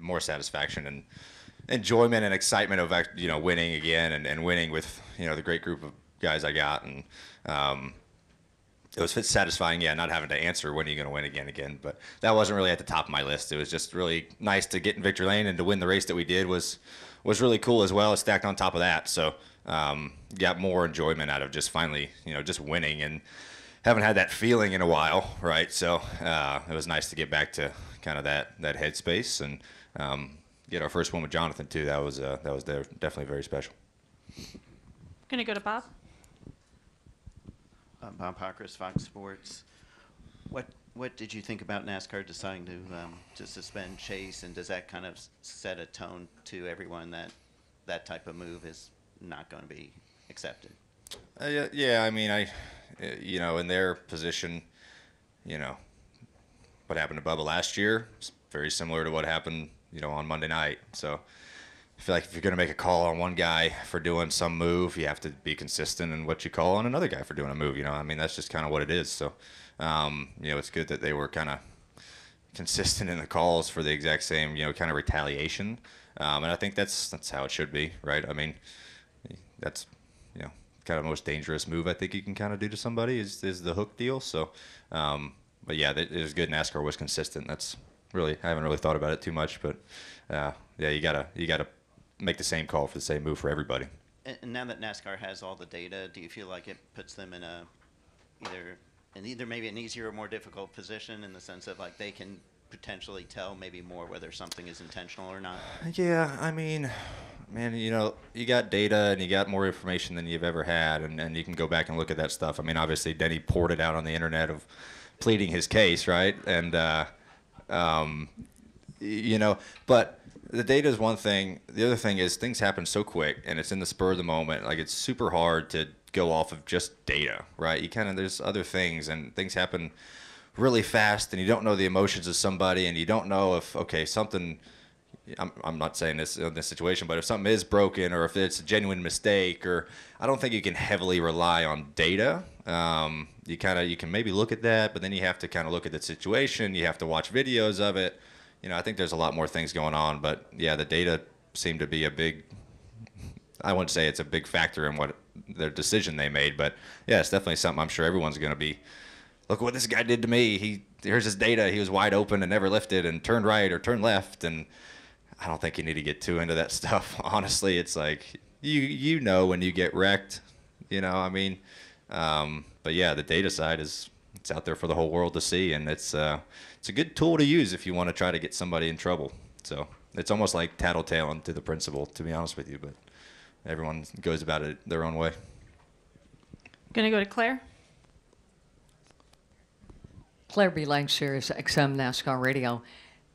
more satisfaction and enjoyment and excitement of winning again and winning with the great group of guys I got, and it was satisfying, not having to answer when are you going to win again. But that wasn't really at the top of my list. It was just really nice to get in victory lane and to win the race that we did was really cool as well. Stacked on top of that, so got more enjoyment out of just finally just winning, and haven't had that feeling in a while, right? So it was nice to get back to kind of that headspace and get our first one with Jonathan too. That was definitely very special. Gonna go to Bob. Bob Pockris, Fox Sports. What did you think about NASCAR deciding to suspend Chase, and does that kind of set a tone to everyone that that type of move is not going to be accepted? Yeah, I mean, in their position, what happened to Bubba last year is very similar to what happened, on Monday night. So I feel like if you're going to make a call on one guy for doing some move, you have to be consistent in what you call on another guy for doing a move. I mean, that's just kind of what it is. So, it's good that they were kind of consistent in the calls for the exact same, kind of retaliation. And I think that's how it should be, right? I mean, that's, kind of the most dangerous move I think you can kind of do to somebody is the hook deal. So, but yeah, it was good. NASCAR was consistent. That's really, I haven't really thought about it too much, but yeah, you gotta make the same call for the same move for everybody. And now that NASCAR has all the data, do you feel like it puts them in either maybe an easier or more difficult position in the sense of like they can potentially tell maybe more whether something is intentional or not? Yeah, I mean, man, you got data and you got more information than you've ever had, and you can go back and look at that stuff. I mean, obviously, Denny poured it out on the internet of pleading his case, right? And, but the data is one thing. The other thing is things happen so quick, and it's in the spur of the moment. Like, it's super hard to go off of just data, right? There's other things, and things happen really fast, and you don't know the emotions of somebody, and you don't know if, okay, something, I'm not saying this in this situation, but if something is broken or if it's a genuine mistake, or I don't think you can heavily rely on data. You can maybe look at that, but then you have to kind of look at the situation. You have to watch videos of it. I think there's a lot more things going on, but yeah, the data seemed to be I wouldn't say it's a big factor in what their decision they made, but yeah, it's definitely something I'm sure everyone's going to be, look what this guy did to me. Here's his data. He was wide open and never lifted and turned right or turned left. And I don't think you need to get too into that stuff. Honestly, it's like, when you get wrecked, I mean, but yeah, the data side it's out there for the whole world to see. And it's a good tool to use if you want to try to get somebody in trouble. So it's almost like tattletaling to the principal, to be honest with you, but everyone goes about it their own way. Gonna go to Claire. Claire B. Lang, Sirius XM NASCAR Radio.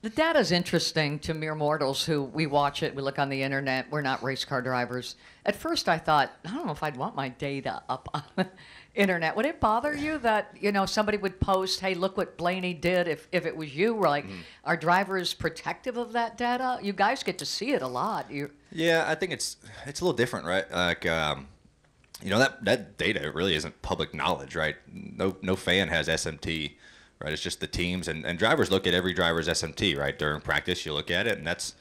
The data is interesting to mere mortals who we watch it, we look on the internet, we're not race car drivers. At first I thought, I don't know if I'd want my data up on the internet. Would it bother you that, somebody would post, hey, look what Blaney did if it was you? Like, are drivers protective of that data? You guys get to see it a lot. Yeah, I think it's a little different, right? Like, that data really isn't public knowledge, right? No fan has SMT. Right, it's just the teams, and drivers look at every driver's SMT, right? During practice, you look at it, and it's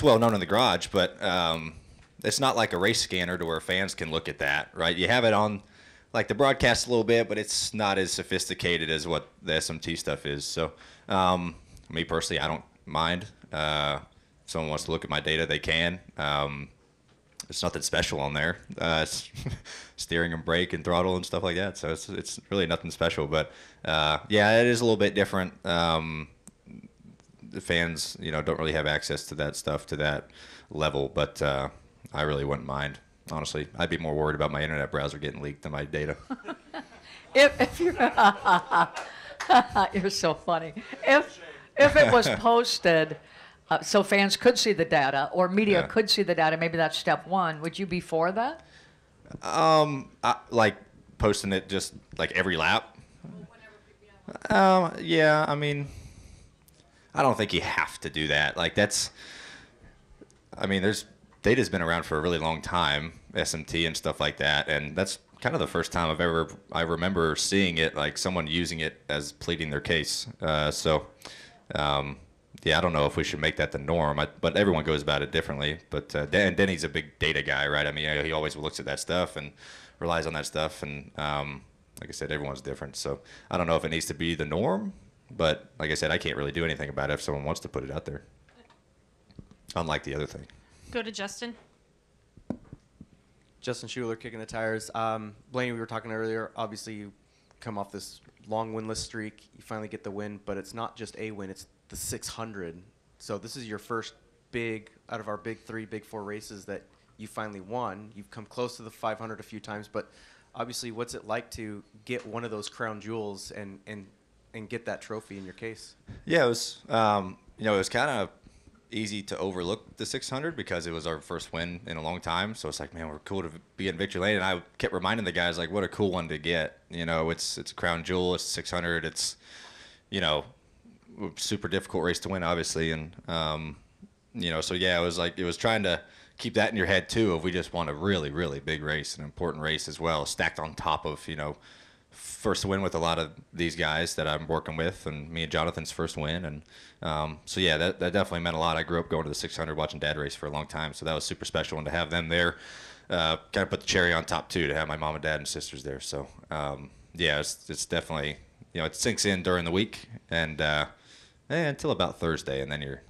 well known in the garage, but it's not like a race scanner to where fans can look at that, right? You have it on, like, the broadcast a little bit, but it's not as sophisticated as what the SMT stuff is. So, me personally, I don't mind. If someone wants to look at my data, they can. There's nothing special on there. It's steering and brake and throttle and stuff like that. So it's really nothing special. But yeah, it is a little bit different. The fans, don't really have access to that stuff to that level. But I really wouldn't mind. Honestly, I'd be more worried about my internet browser getting leaked than my data. If you're, you're so funny. If it was posted. So fans could see the data, or media could see the data. Maybe that's step one. Would you be for that? Like posting it just like every lap. Yeah. I mean, I don't think you have to do that. Like there's data's been around for a really long time, SMT and stuff like that, and that's kind of the first time I remember seeing it, like someone using it as pleading their case. yeah, I don't know if we should make that the norm, but everyone goes about it differently. But Denny's a big data guy, right? I mean, he always looks at that stuff and relies on that stuff. And like I said, everyone's different. So I don't know if it needs to be the norm, but like I said, I can't really do anything about it if someone wants to put it out there. Unlike the other thing. Go to Justin. Justin Schuler, Kicking the Tires. Blaney, we were talking earlier. Obviously, you come off this long winless streak. You finally get the win, but it's not just a win. It's the 600. So this is your first big, out of our big 3, big 4 races that you finally won. You've come close to the 500 a few times, but obviously, what's it like to get one of those crown jewels and get that trophy in your case? Yeah, it was, it was kind of easy to overlook the 600 because it was our first win in a long time. So it's like, man, we're cool to be in victory lane. And I kept reminding the guys, like, what a cool one to get. It's a crown jewel. It's 600. It's, super difficult race to win, obviously. And, so yeah, it was trying to keep that in your head too. If we just won a really, really big race, an important race as well, stacked on top of, first win with a lot of these guys that I'm working with, and me and Jonathan's first win. And so yeah, that definitely meant a lot. I grew up going to the 600, watching Dad race for a long time, so that was super special. And to have them there, kind of put the cherry on top too. To have my mom and dad and sisters there, so yeah, it's definitely it sinks in during the week and until about Thursday, and then you're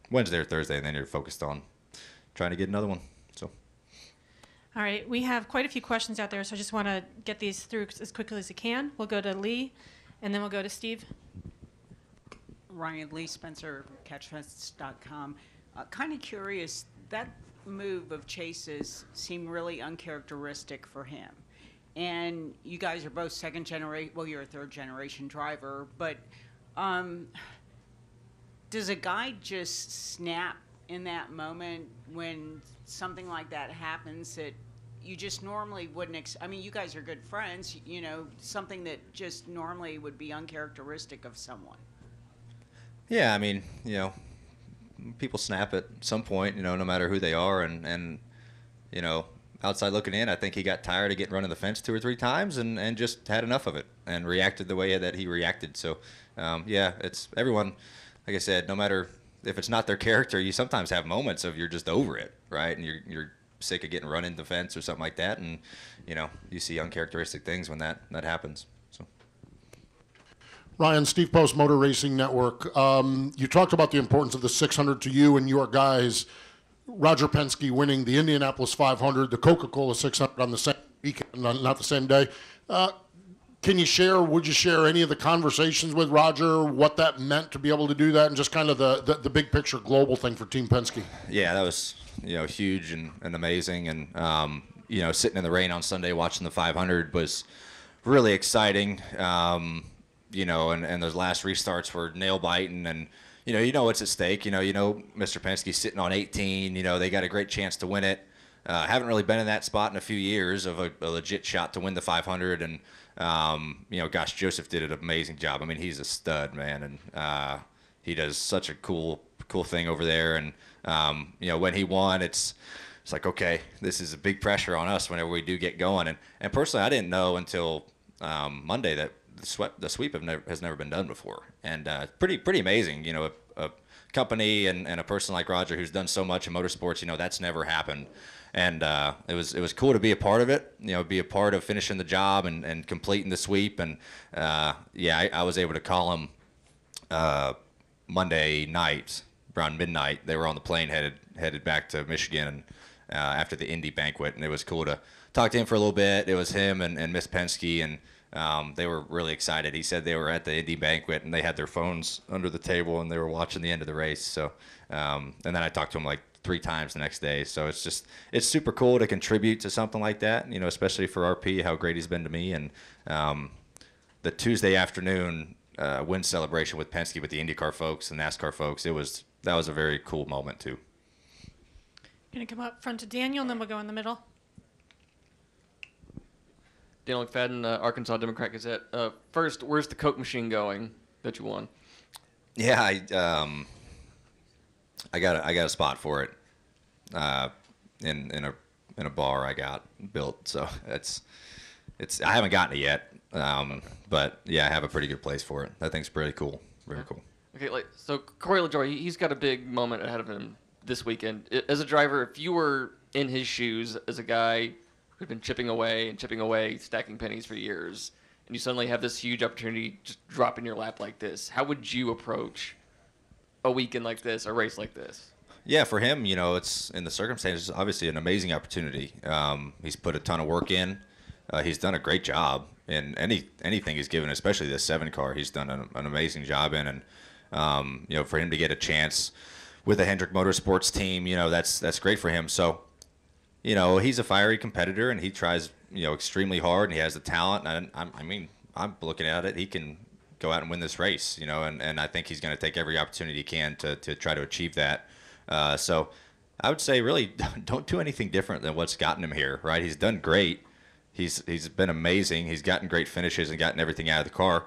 Wednesday or Thursday, and then you're focused on trying to get another one. So. All right, we have quite a few questions out there, so I just want to get these through as quickly as I can. We'll go to Lee, and then we'll go to Steve. Ryan Lee, Spencer, catchfest.com. Kind of curious, that move of Chase's seemed really uncharacteristic for him. And you guys are both second generation, well, you're a third generation driver, but does a guy just snap in that moment when something like that happens that you just normally wouldn't I mean, you guys are good friends, something that just normally would be uncharacteristic of someone? Yeah, I mean, people snap at some point, no matter who they are, and outside looking in, I think he got tired of getting run in the fence 2 or 3 times and just had enough of it and reacted the way that he reacted. So, yeah, it's everyone, like I said, no matter if it's not their character, you sometimes have moments of you're just over it, right? And you're sick of getting run in the fence or something like that, and you see uncharacteristic things when that happens. So. Ryan, Steve Post, Motor Racing Network. You talked about the importance of the 600 to you and your guys. Roger Penske winning the Indianapolis 500, the Coca-Cola 600 on the same weekend, not the same day. Would you share any of the conversations with Roger, what that meant to be able to do that, and just kind of the big picture global thing for Team Penske? Yeah, that was, huge and amazing. And, sitting in the rain on Sunday watching the 500 was really exciting. And those last restarts were nail biting, and, what's at stake. Mr. Penske's sitting on 18. They got a great chance to win it. Haven't really been in that spot in a few years of a legit shot to win the 500. And, gosh, Joseph did an amazing job. I mean, he's a stud, man. And he does such a cool thing over there. And, when he won, it's like, okay, this is a big pressure on us whenever we do get going. And personally, I didn't know until Monday that the sweep has never been done before. And pretty amazing, a company and a person like Roger who's done so much in motorsports, that's never happened. And it was cool to be a part of it, be a part of finishing the job and completing the sweep. And I was able to call him Monday night around midnight. They were on the plane headed back to Michigan after the Indy banquet, and it was cool to talk to him for a little bit. It was him and Miss Penske, and they were really excited. He said they were at the Indy banquet and they had their phones under the table and they were watching the end of the race. So, and then I talked to him like 3 times the next day. So it's super cool to contribute to something like that, especially for RP, how great he's been to me. And the Tuesday afternoon win celebration with Penske with the IndyCar folks and NASCAR folks, that was a very cool moment too. Going to come up front to Daniel, and then we'll go in the middle. Daniel McFadden, Arkansas Democrat Gazette. First, where's the Coke machine going that you won? Yeah, I got a spot for it in a bar I got built. So it's I haven't gotten it yet, but yeah, I have a pretty good place for it. That thing's pretty cool, very cool. Okay, so Corey LaJoie, he's got a big moment ahead of him this weekend. As a driver, if you were in his shoes as a guy who'd been chipping away, stacking pennies for years, and you suddenly have this huge opportunity just drop in your lap like this, how would you approach a weekend like this, a race like this? Yeah, for him, it's in the circumstances, obviously an amazing opportunity. He's put a ton of work in. He's done a great job in anything he's given, especially this 7 car. He's done an amazing job in, and for him to get a chance with the Hendrick Motorsports team, that's great for him. So, he's a fiery competitor, and he tries, extremely hard, and he has the talent. And I'm looking at it. He can go out and win this race, and I think he's going to take every opportunity he can to try to achieve that. So I would say really don't do anything different than what's gotten him here, right? He's done great. He's been amazing. He's gotten great finishes and gotten everything out of the car.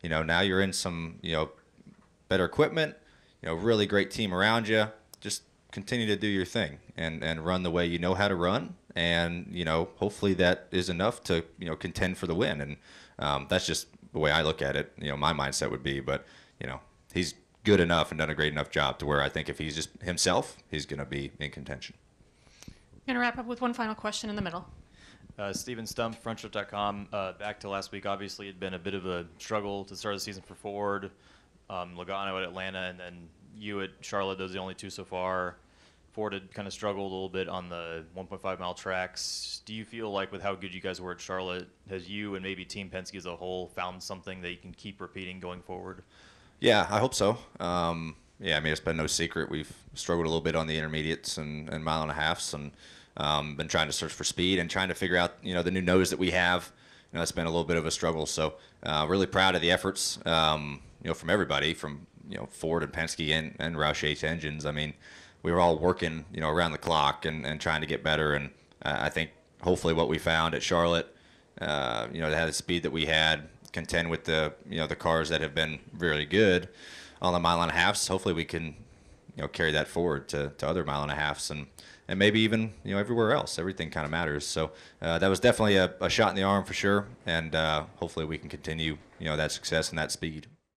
Now you're in some, better equipment, really great team around you. Just continue to do your thing and run the way you know how to run. And, hopefully that is enough to, contend for the win. And that's just the way I look at it. My mindset would be, but, he's good enough and done a great enough job to where I think if he's just himself, he's going to be in contention. I'm going to wrap up with one final question in the middle. Steven Stump, frontshift.com. Back to last week, obviously, it had been a bit of a struggle to start the season for Ford, Logano at Atlanta, and then you at Charlotte. Those are the only 2 so far. Ford had kind of struggled a little bit on the 1.5-mile tracks. Do you feel like with how good you guys were at Charlotte, has you and maybe Team Penske as a whole found something that you can keep repeating going forward? Yeah, I hope so. It's been no secret. We've struggled a little bit on the intermediates and mile and a halves, and been trying to search for speed and trying to figure out, the new nose that we have. It's been a little bit of a struggle. So really proud of the efforts, from everybody, from, Ford and Penske and Roush 8 engines. We were all working, around the clock and trying to get better. And I think hopefully what we found at Charlotte, to have the speed that we had, contend with the the cars that have been really good on the mile and a halves. Hopefully we can carry that forward to other mile and a halves and maybe even everywhere else. Everything kind of matters. So that was definitely a shot in the arm for sure, and hopefully we can continue that success and that speed.